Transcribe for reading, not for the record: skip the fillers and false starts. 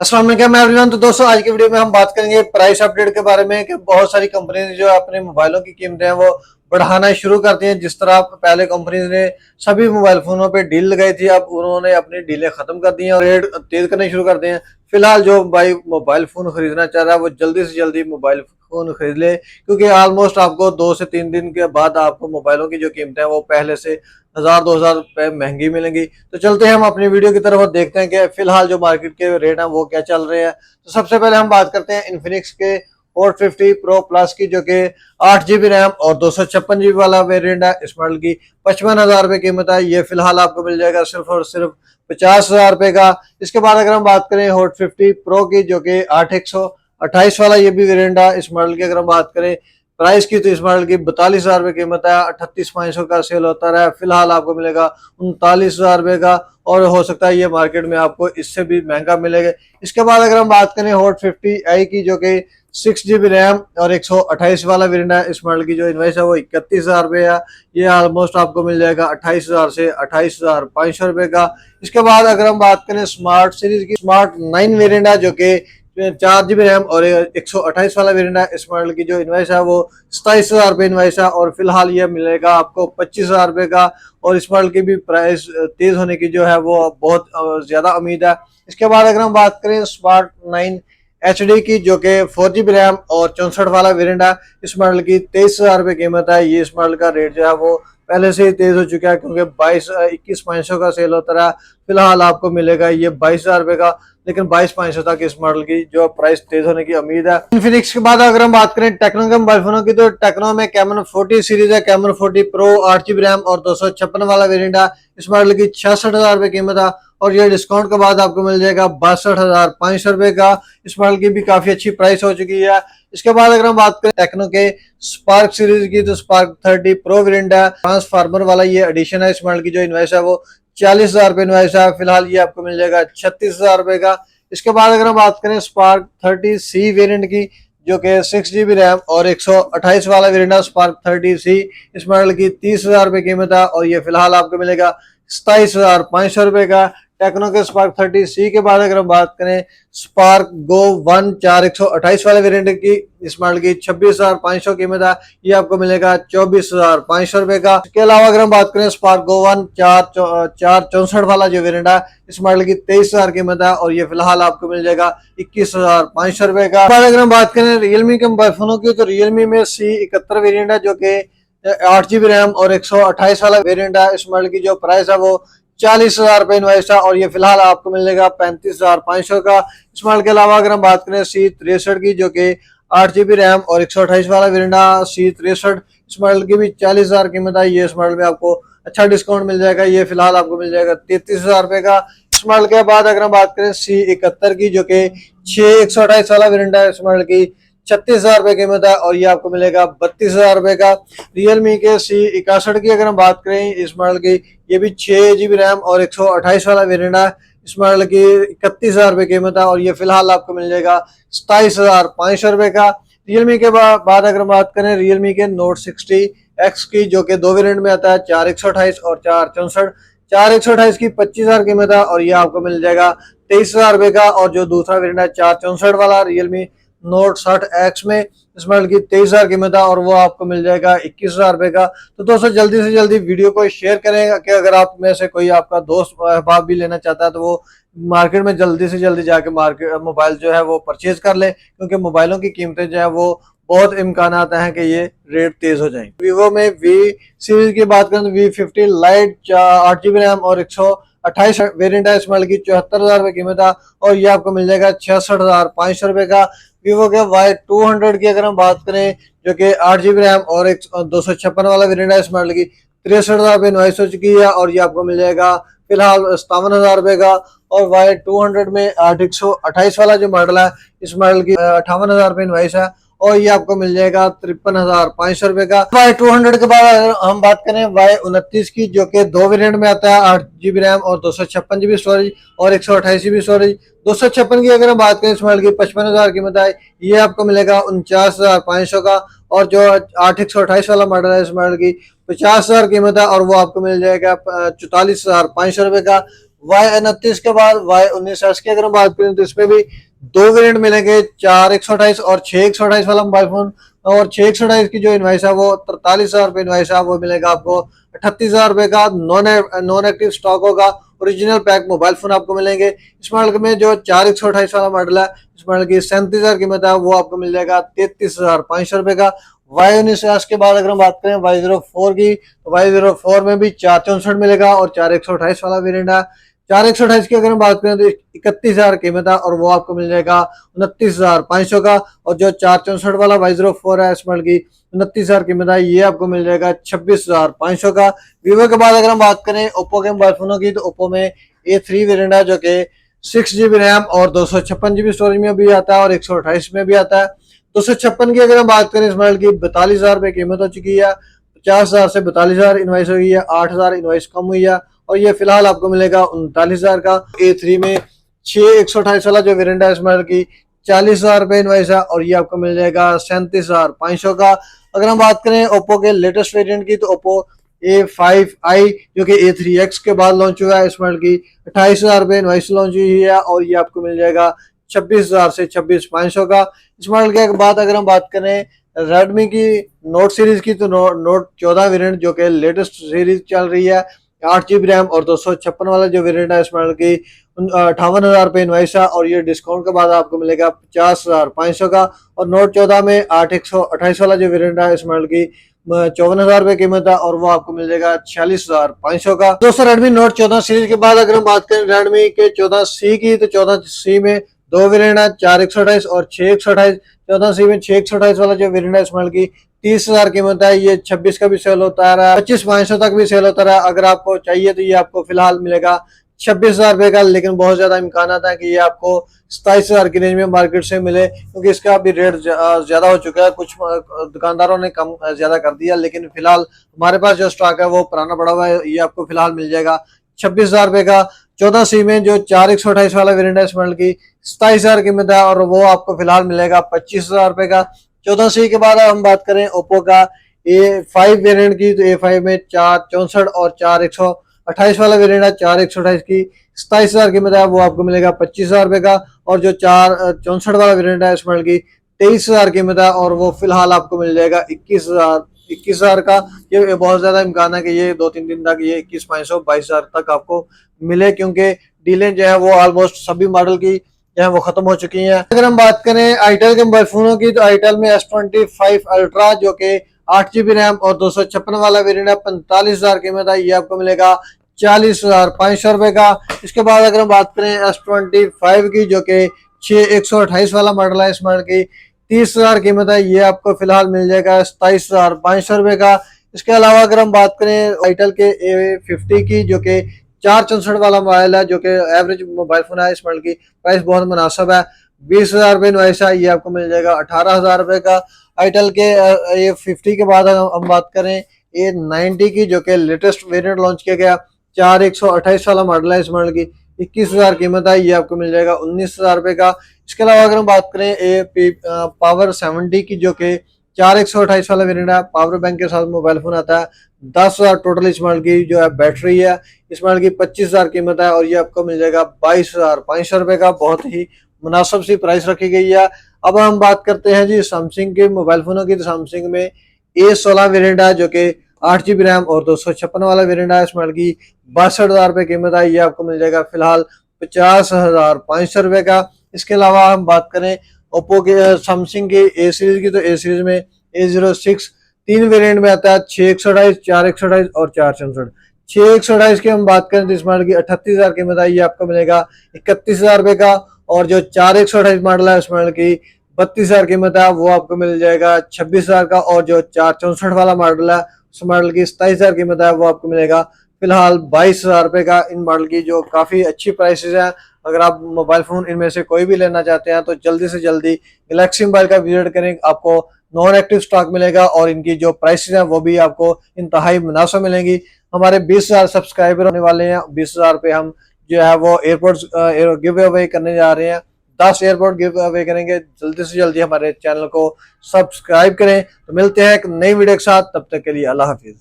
अस्सलाम वालेकुम एवरीवन। तो दोस्तों आज की वीडियो में हम बात करेंगे प्राइस अपडेट के बारे में कि बहुत सारी कंपनीज जो अपने मोबाइलों की कीमतें हैं वो बढ़ाना शुरू करती हैं। जिस तरह पहले कंपनीज ने सभी मोबाइल फोनों पे डील लगाई थी, अब उन्होंने अपनी डीलें खत्म कर दी हैं और रेट तेज करने शुरू कर दिए हैं। फिलहाल जो भाई मोबाइल फोन खरीदना चाह रहा है वो जल्दी से जल्दी मोबाइल फोन खरीद ले, क्योंकि ऑलमोस्ट आपको 2 से 3 दिन के बाद आपको मोबाइलों की जो कीमतें हैं वो पहले से 1000-2000 रुपए महंगी मिलेंगी। तो चलते हैं हम अपनी वीडियो की तरफ और देखते हैं कि फिलहाल जो मार्केट के रेट हैं वो क्या चल रहे हैं। तो सबसे पहले हम बात करते हैं इन्फिनिक्स के हॉट 50 प्रो प्लस की, जो कि 8 GB रैम और 256 GB वाला वेरिएंट है। इस मॉडल की 55,000 रुपए कीमत है। ये फिलहाल आपको मिल जाएगा सिर्फ और सिर्फ 50,000 रुपए का। इसके बाद अगर हम बात करें हॉट 50 प्रो की, जो कि 8/128 वाला ये भी वेरिएंट है। इस मॉडल की अगर हम बात करें प्राइस की, तो इस मॉडल की 42,000 रुपए कीमत है। 38,500 का सेल होता रहा है, फिलहाल आपको मिलेगा 39,000 रुपए का, और हो सकता है ये मार्केट में आपको इससे भी महंगा मिलेगा। इसके बाद अगर हम बात करें हॉट 50i की, जो कि 6 GB रैम और 128 वाला वेरिएंट है। इस मॉडल की जो इनवाइस है वो 31,000 रुपए है। ये ऑलमोस्ट आपको मिल जाएगा 28,000 से 28,500 रुपए का। इसके बाद अगर हम बात करें स्मार्ट सीरीज की, स्मार्ट 9 वेरिएंट है, जो कि 4 GB रैम और 128 वाला वेरिएंट है। इस मॉडल की जो इनवाइस है वो 27,000 रुपए इनवाइस है, और फिलहाल ये मिलेगा आपको 25,000 रुपए का। और इस मॉडल की भी प्राइस तेज होने की जो है वो बहुत ज्यादा उम्मीद है। इसके बाद अगर हम बात करें स्मार्ट 9 HD की, जो कि 4 GB रैम और 64 वाला वेरिएंट है। इस मॉडल की 23,000 रुपए कीमत है। ये इस मॉडल का रेट जो है वो पहले से ही तेज हो चुका है, क्योंकि 21,500 का सेल होता रहा। फिलहाल आपको मिलेगा ये 22,000 रुपए का, लेकिन 22,500 तक इस मॉडल की जो प्राइस तेज होने की उम्मीद है। इन्फिनिक्स के बाद अगर हम बात करें टेक्नो के मोबाइल फोनों की, तो टेक्नो में कैमन 40 सीरीज है। कैमन 40 प्रो 8 GB रैम और 256 वाला वेरिएंट है। इस मॉडल की 66,000 रुपए कीमत है, और ये डिस्काउंट के बाद आपको मिल जाएगा 62,500 रुपए का। इस मॉडल की भी काफी अच्छी प्राइस हो चुकी है। इसके बाद अगर हम बात करें टेक्नो के स्पार्क सीरीज की, तो स्पार्क 30 प्रो वेरिएंट है। ट्रांसफार्मर वाला ये एडिशन है। इस मॉडल की जो इनवाइस है वो 40,000 रुपए इनवाइस है। फिलहाल ये आपको मिल जाएगा 36,000 रुपए का। इसके बाद अगर हम बात करें स्पार्क 30C वेरिएंट की, जो कि 6 GB रैम और 128 वाला वेरिएंट है, स्पार्क 30C। इस मॉडल की 30,000 रुपए कीमत है, और ये फिलहाल आपको मिलेगा 27,500 रुपए का। टेक्नो के स्पार्क 30C के बाद अगर हम बात करें स्पार्क गो 1 4 128 वाले वेरिएंट की, इस मॉडल की 26,500 कीमत है। ये आपको मिलेगा 24,500 रुपए का। इसके अलावा अगर हम बात करें स्पार्क गो 1 4 64 वाला जो वेरिएंट है, इस मॉडल की 23,000 कीमत है, और ये फिलहाल आपको मिल जाएगा 21,500 रुपए का। बाद अगर हम बात करें रियलमी के मोबाइल फोनों की, तो रियलमी में C71 वेरिएंट है, जो कि 8 GB रैम और 128 वाला वेरिएंट है। इस मॉडल की जो प्राइस है वो 40,000 रुपए इनवाइस था, और ये फिलहाल आपको मिलेगा 35,500 का। इस मॉडल के अलावा अगर हम बात करें C63 की, जो कि 8 GB रैम और 128 वाला वेरिएंट है, C63। इस मॉडल की भी 40,000 कीमत है। ये इस मॉडल में आपको अच्छा डिस्काउंट मिल जाएगा। ये फिलहाल आपको मिल जाएगा 33,000 रुपए का। इस मॉडल के बाद अगर हम बात करें C71 की, जो कि 128 वाला वेरिएंट है, इस मॉडल की 36,000 रुपए कीमत है, और ये आपको मिलेगा 32,000 रुपए का। रियलमी के C61 की अगर हम बात करें, इस मॉडल की ये भी 6 GB रैम और 128 वाला वेरिएंट है। इस मॉडल की 31,000 रुपए कीमत है, और ये फिलहाल आपको मिल जाएगा 27,500 रुपए का। रियलमी के बाद अगर हम बात करें रियलमी के नोट 60X की, जो कि 2 वेरिएंट में आता है, 4/128 और 4/64। 4/128 की 25,000 कीमत है, और ये आपको मिल जाएगा 23,000 रुपए का। और जो दूसरा वेरिएंट है 4/64 वाला रियलमी नोट 60X में, इस मॉडल की 23,000 कीमत है, और वो आपको मिल जाएगा 21,000 रुपए का। तो दोस्तों जल्दी से जल्दी वीडियो को शेयर करें, कि अगर आप में से कोई आपका दोस्त अहबाब भी लेना चाहता है, तो वो मार्केट में जल्दी से जल्दी जाके मार्केट मोबाइल जो है वो परचेज कर ले, क्योंकि मोबाइलों की कीमतें जो है वो बहुत इम्कान हैं कि ये रेट तेज हो जाएंगे। वीवो में वी सीरीज की बात करें तो V50 लाइट 8 GB रैम और 128 वेरिएंट है। इस मॉडल की 74,000 रुपए कीमत है, और ये आपको मिल जाएगा 66,500 रुपए का। वीवो के Y200 की अगर हम बात करें, जो कि 8 GB रैम और 256 वाला वेरिएंट है, इस मॉडल की 63,000 रुपए इनवाइस हो चुकी है, और ये आपको मिल जाएगा फिलहाल 57,000 रुपए का। और Y200 में 8/128 वाला जो मॉडल है, इस मॉडल की 58,000 रुपए इनवाइस है, और ये आपको मिल जाएगा 53,500 रुपए का। Y200 के बाद अगर हम बात करें Y29 की, जो कि 2 वेरिएंट में आता है, 8 GB रैम और 256 GB स्टोरेज और 128 GB स्टोरेज। 256 की अगर हम बात करें, इस मॉडल की 55,000 कीमत है, ये आपको मिलेगा 49,500 का। और जो 8/128 वाला मॉडल है, इस मॉडल की 50,000 कीमत है, और वो आपको मिल जाएगा 44,500 रुपए का। Y29 के बाद Y19S की अगर हम बात करें तो इसमें भी दो वेरिएंट मिलेंगे, 4128 और 6128 वाला मोबाइल फोन। और 6128 की जो इनवाइस है वो 43,000 रुपये इनवाइस है, वो मिलेगा आपको 38,000 रुपये का। नॉन एक्टिव स्टॉक होगा। ओरिजिनल पैक मोबाइल फोन आपको मिलेंगे। इस मॉडल में जो 4128 वाला मॉडल है, इस मॉडल की 37,000 कीमत है, वो आपको मिल जाएगा 33,500 रुपये का। Y19 के बाद अगर हम बात करें Y04 की, तो Y04 में भी 464 मिलेगा और 4128 वाला वेरिएंट है। 4128 की अगर हम बात करें तो 31,000 कीमत है और वो आपको मिल जाएगा 29,500 का। और जो 464 वाला Y04 है, इस मॉडल की 29,000 कीमत है, ये आपको मिल जाएगा 26,500 का। वीवो के बाद अगर हम बात करें ओप्पो के मोबाइल फोनों की, तो ओप्पो में A3 वेरिएंट है जो कि 6GB रैम और 256GB स्टोरेज में भी आता है और 128 में भी आता है। 256 की अगर हम बात करें, इस मॉडल की 42,000 रुपये कीमत हो चुकी है। 50,000 से 42,000 इनवाइस हुई है, 8,000 इनवाइस कम हुई है और ये फिलहाल आपको मिलेगा 39,000 का। A3 में 128 वाला जो वेरिएंट है, इस मॉडल की 40,000 रुपये इनवाइस है और ये आपको मिल जाएगा 37,500 का। अगर हम बात करें ओप्पो के लेटेस्ट वेरिएंट की, तो ओप्पो A5i जो कि A3X के बाद लॉन्च हुआ है, इस मॉडल की 28,000 रुपये इनवाइस लॉन्च हुई है और ये आपको मिल जाएगा 26,000 से 26,500 का। इस मॉडल के बाद अगर हम बात करें रेडमी की नोट सीरीज की, तो नोट 14 वेरिएंट जो कि लेटेस्ट सीरीज चल रही है, 8GB रैम और 256 वाला जो वेरिएंट है, इस मॉडल की 58,000 रुपये इनवाइस है और ये डिस्काउंट के बाद आपको मिलेगा 50,500 का। और नोट 14 में 8/128 वाला जो वेरिएंट है, इस मॉडल की 54,000 रुपये कीमत है और वो आपको मिल जाएगा 46,500 का। दोस्तों रेडमी नोट 14 सीरीज के बाद अगर हम बात करें रेडमी के 14C की, तो 14C में दो वेरिएंट है, 4128 और 6128। 14C में 6128 वाला जो वेरिएंट है, इस मॉडल की 30,000 कीमत है, ये 26 का भी सेल होता है, 25,500 तक भी सेल होता है। अगर आपको चाहिए तो ये आपको फिलहाल मिलेगा 26,000 रुपये का, लेकिन बहुत ज्यादा इम्कान है कि ये आपको 27,000 की रेंज में मार्केट से मिले, क्योंकि इसका अभी रेट ज्यादा हो चुका है। कुछ दुकानदारों ने कम ज्यादा कर दिया, लेकिन फिलहाल हमारे पास जो स्टॉक है वो पुराना पड़ा हुआ है, ये आपको फिलहाल मिल जाएगा 26,000 रुपये का। 14C में जो 4128 वाला वेरिएंट है, इस मॉडल की 27,000 कीमत है और वो आपको फिलहाल मिलेगा 25,000 रुपये का। 14C के बाद हम बात करें ओप्पो का A5 वेरिएंट की, तो A5 में 464 और 4128 वाला वेरिएंट है, 4128 की 27,000 कीमत है, वो आपको मिलेगा 25,000 रुपये का। और जो 464 वाला वेरिएंट है, इस मॉडल की 23,000 कीमत है और वो फिलहाल आपको मिल जाएगा 21,000 का। ये बहुत ज्यादा इम्कान है कि ये 2-3 दिन तक ये 21,500 22,000 तक आपको मिले, क्योंकि डीलें जो है वो ऑलमोस्ट सभी मॉडल की जो है वो खत्म हो चुकी हैं। अगर हम बात करें आईटेल के मोबाइल फोनों की, तो आईटेल में S25 अल्ट्रा जो कि 8GB रैम और 256 वाला वेरिएंट है, 45,000 कीमत है, ये आपको मिलेगा 40,500 रुपये का। इसके बाद अगर हम बात करें S25 की, जो कि 128 वाला मॉडल है, इस मॉडल की 30,000 कीमत है, ये आपको फिलहाल मिल जाएगा 27,500 रुपये का। इसके अलावा अगर हम बात करें आईटेल के A50 की, जो कि 464 वाला मोबाइल है, जो कि एवरेज मोबाइल फोन है, इस मॉडल की प्राइस बहुत मुनासिब है, 20,000 रुपये इनवाइस है, ये आपको मिल जाएगा 18,000 रुपये का। आईटेल के A50 के बाद हम बात करें A90 की, जो कि लेटेस्ट वेरिएंट लॉन्च किया गया, 4128 वाला मॉडल है, इस मॉडल की 21,000 कीमत है, ये आपको मिल जाएगा 19,000 रुपये का। इसके अलावा अगर हम बात करें पावर 70 की, जो कि 4128 वाला वेरिएंट है, पावर बैंक के साथ मोबाइल फोन आता है, 10,000 टोटल इस मॉडल की जो है बैटरी है, इस मॉडल की 25,000 कीमत है और ये आपको मिल जाएगा 22,500 रुपये का। बहुत ही मुनासिब सी प्राइस रखी गई है। अब हम बात करते हैं जी सैमसंग के मोबाइल फोनों की, तो सैमसंग में A16 वेरिएंट है, जो कि 8GB रैम और 256 वाला वेरिएंट है, इस मॉडल की 62,000 रुपये कीमत है, ये आपको मिल जाएगा फिलहाल 50,500 रुपये का। इसके अलावा हम बात करें ओप्पो के सैमसंग के A सीरीज की, तो A सीरीज में A06 तीन वेरिएंट में आता है, 6/128, 4/128 और 4/64। 6/128 की हम बात करें तो इस मॉडल की 38,000 कीमत है, ये आपको मिलेगा 31,000 रुपये का। और जो 4/128 मॉडल है, इस मॉडल की 32,000 कीमत है, वो आपको मिल जाएगा 26,000 का। और जो 4/64 वाला मॉडल है, उस मॉडल की 27,000 कीमत है, वो आपको मिलेगा फिलहाल 22,000 रुपये का। इन मॉडल की जो काफ़ी अच्छी प्राइसेस हैं, अगर आप मोबाइल फ़ोन इनमें से कोई भी लेना चाहते हैं तो जल्दी से जल्दी गैलेक्सी मोबाइल का विजिट करें, आपको नॉन एक्टिव स्टॉक मिलेगा और इनकी जो प्राइसेस हैं वो भी आपको इंतहाई मुनासिब मिलेंगी। हमारे 20,000 सब्सक्राइबर होने वाले हैं, 20,000 रुपये हम जो है वो एयरपोर्ट्स गिव अवे करने जा रहे हैं, 10 एयरपोर्ट गिव अवे करेंगे। जल्दी से जल्दी हमारे चैनल को सब्सक्राइब करें। तो मिलते हैं एक नई वीडियो के साथ, तब तक के लिए अल्लाह हाफिज़।